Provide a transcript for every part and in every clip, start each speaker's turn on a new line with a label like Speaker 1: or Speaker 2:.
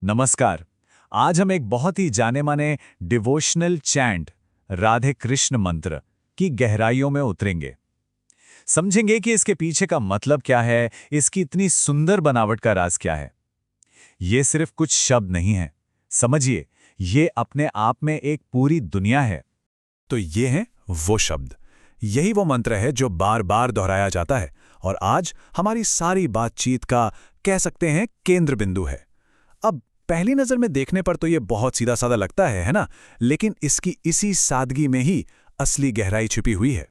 Speaker 1: नमस्कार। आज हम एक बहुत ही जाने माने डिवोशनल चैंट राधे कृष्ण मंत्र की गहराइयों में उतरेंगे। समझेंगे कि इसके पीछे का मतलब क्या है, इसकी इतनी सुंदर बनावट का राज क्या है। ये सिर्फ कुछ शब्द नहीं है, समझिए, ये अपने आप में एक पूरी दुनिया है।
Speaker 2: तो ये हैं वो शब्द, यही वो मंत्र है जो बार बार दोहराया जाता है और आज हमारी सारी बातचीत का कह सकते हैं केंद्र बिंदु है। अब पहली नजर में देखने पर तो ये बहुत सीधा साधा लगता है ना? लेकिन इसकी इसी सादगी में ही असली गहराई छिपी हुई है।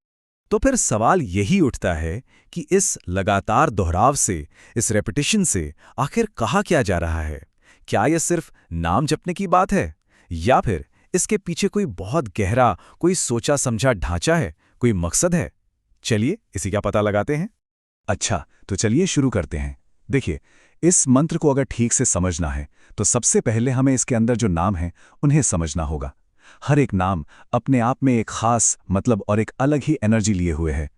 Speaker 2: तो फिर सवाल यही उठता है कि इस लगातार दोहराव से, इस रेपिटेशन से आखिर कहा क्या जा रहा है? क्या यह सिर्फ नाम जपने की बात है या फिर इसके पीछे कोई बहुत गहरा, कोई सोचा समझा ढांचा है, कोई मकसद है? चलिए इसी का पता लगाते हैं।
Speaker 1: अच्छा, तो चलिए शुरू करते हैं। देखिए, इस मंत्र को अगर ठीक से समझना है तो सबसे पहले हमें इसके अंदर जो नाम हैं उन्हें समझना होगा। हर एक नाम अपने आप में एक खास मतलब और एक अलग ही एनर्जी लिए हुए है।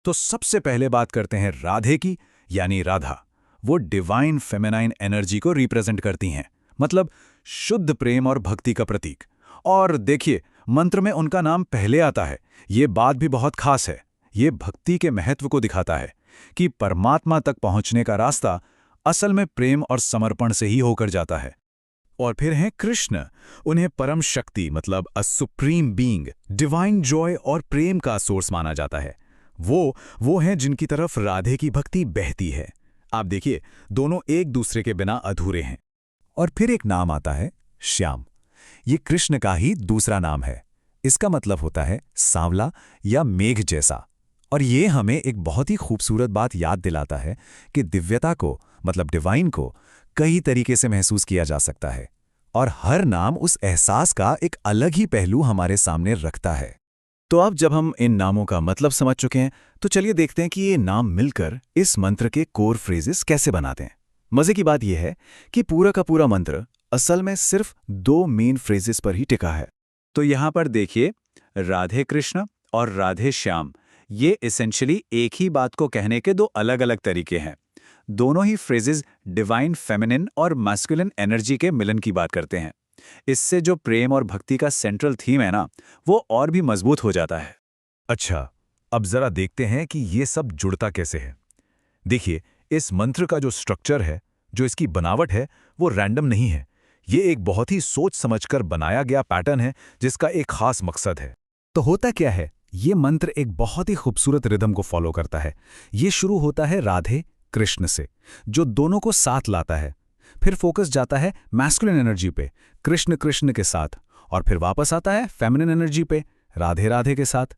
Speaker 2: तो सबसे पहले बात करते हैं राधे की, यानी राधा। वो डिवाइन फेमिनाइन एनर्जी को रिप्रेजेंट करती हैं, मतलब शुद्ध प्रेम और भक्ति का प्रतीक। और देखिए, मंत्र में उनका नाम पहले आता है। ये बात भी बहुत खास है। ये भक्ति के महत्व को दिखाता है कि परमात्मा तक पहुंचने का रास्ता असल में प्रेम और समर्पण से ही होकर जाता है। और फिर हैं कृष्ण। उन्हें परम शक्ति मतलब अ सुप्रीम बीइंग, डिवाइन जॉय और प्रेम का सोर्स माना जाता है। वो हैं जिनकी तरफ राधे की भक्ति बहती है। आप देखिए, दोनों एक दूसरे के बिना अधूरे हैं।
Speaker 1: और फिर एक नाम आता है श्याम। ये कृष्ण का ही दूसरा नाम है। इसका मतलब होता है सांवला या मेघ जैसा। और ये हमें एक बहुत ही खूबसूरत बात याद दिलाता है कि दिव्यता को मतलब डिवाइन को कई तरीके से महसूस किया जा सकता है और हर नाम उस एहसास का एक अलग ही पहलू हमारे सामने रखता है।
Speaker 2: तो अब जब हम इन नामों का मतलब समझ चुके हैं तो चलिए देखते हैं कि ये नाम मिलकर इस मंत्र के कोर फ्रेजेस कैसे बनाते हैं। मजे की बात यह है कि पूरा का पूरा मंत्र असल में सिर्फ दो मेन फ्रेजेस पर ही टिका है। तो यहां पर देखिए, राधे कृष्ण और राधे श्याम, ये एसेंशियली एक ही बात को कहने के दो अलग अलग तरीके हैं। दोनों ही फ्रेजेस डिवाइन फेमिनिन और मैस्कुलिन एनर्जी के मिलन की बात करते हैं। इससे जो प्रेम और भक्ति का सेंट्रल थीम है ना, वो और भी मजबूत हो जाता है।
Speaker 1: अच्छा, अब जरा देखते हैं कि ये सब जुड़ता कैसे है। देखिए, इस मंत्र का जो स्ट्रक्चर है, जो इसकी बनावट है, वो रैंडम नहीं है। ये एक बहुत ही सोच समझकर बनाया गया पैटर्न है जिसका एक खास मकसद है। तो होता क्या है, ये मंत्र एक बहुत ही खूबसूरत रिदम को फॉलो करता है। ये शुरू होता है राधे कृष्ण से, जो दोनों को साथ लाता है। फिर फोकस जाता है मैस्कुलिन एनर्जी पे, कृष्ण कृष्ण के साथ, और फिर वापस आता है फेमिनिन एनर्जी पे, राधे राधे के साथ।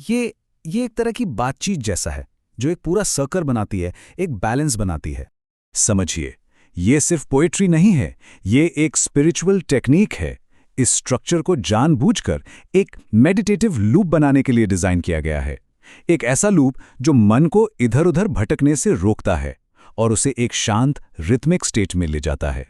Speaker 1: ये एक तरह की बातचीत जैसा है जो एक पूरा सर्कल बनाती है, एक बैलेंस बनाती है। समझिए, ये सिर्फ पोएट्री नहीं है, ये एक स्पिरिचुअल टेक्निक है। इस स्ट्रक्चर को जानबूझकर एक मेडिटेटिव लूप बनाने के लिए डिजाइन किया गया है। एक ऐसा लूप जो मन को इधर उधर भटकने से रोकता है और उसे एक शांत रिथमिक स्टेट में ले जाता है।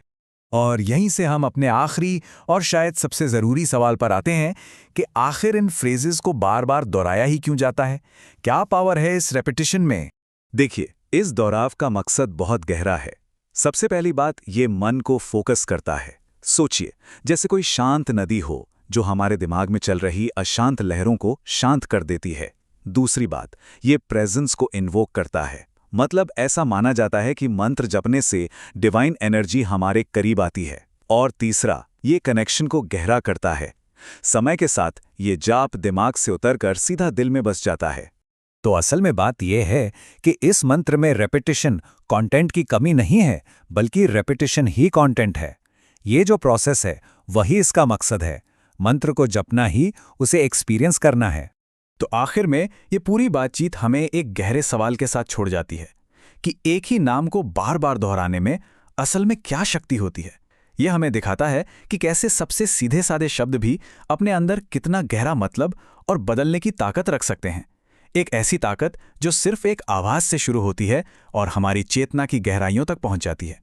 Speaker 2: और यहीं से हम अपने आखिरी और शायद सबसे ज़रूरी सवाल पर आते हैं कि आखिर इन फ्रेजेस को बार बार दोहराया ही क्यों जाता है? क्या पावर है इस रेपिटेशन में?
Speaker 1: देखिए, इस दोहराव का मकसद बहुत गहरा है। सबसे पहली बात, ये मन को फोकस करता है। सोचिए, जैसे कोई शांत नदी हो जो हमारे दिमाग में चल रही अशांत लहरों को शांत कर देती है। दूसरी बात, ये प्रेजेंस को इन्वोक करता है, मतलब ऐसा माना जाता है कि मंत्र जपने से डिवाइन एनर्जी हमारे करीब आती है। और तीसरा, ये कनेक्शन को गहरा करता है। समय के साथ ये जाप दिमाग से उतरकर सीधा दिल में बस जाता है।
Speaker 2: तो असल में बात यह है कि इस मंत्र में रेपिटेशन कंटेंट की कमी नहीं है, बल्कि रेपिटेशन ही कंटेंट है। ये जो प्रोसेस है वही इसका मकसद है। मंत्र को जपना ही उसे एक्सपीरियंस करना है। तो आखिर में ये पूरी बातचीत हमें एक गहरे सवाल के साथ छोड़ जाती है कि एक ही नाम को बार बार दोहराने में असल में क्या शक्ति होती है। यह हमें दिखाता है कि कैसे सबसे सीधे साधे शब्द भी अपने अंदर कितना गहरा मतलब और बदलने की ताकत रख सकते हैं। एक ऐसी ताकत जो सिर्फ एक आवाज से शुरू होती है और हमारी चेतना की गहराइयों तक पहुंच जाती है।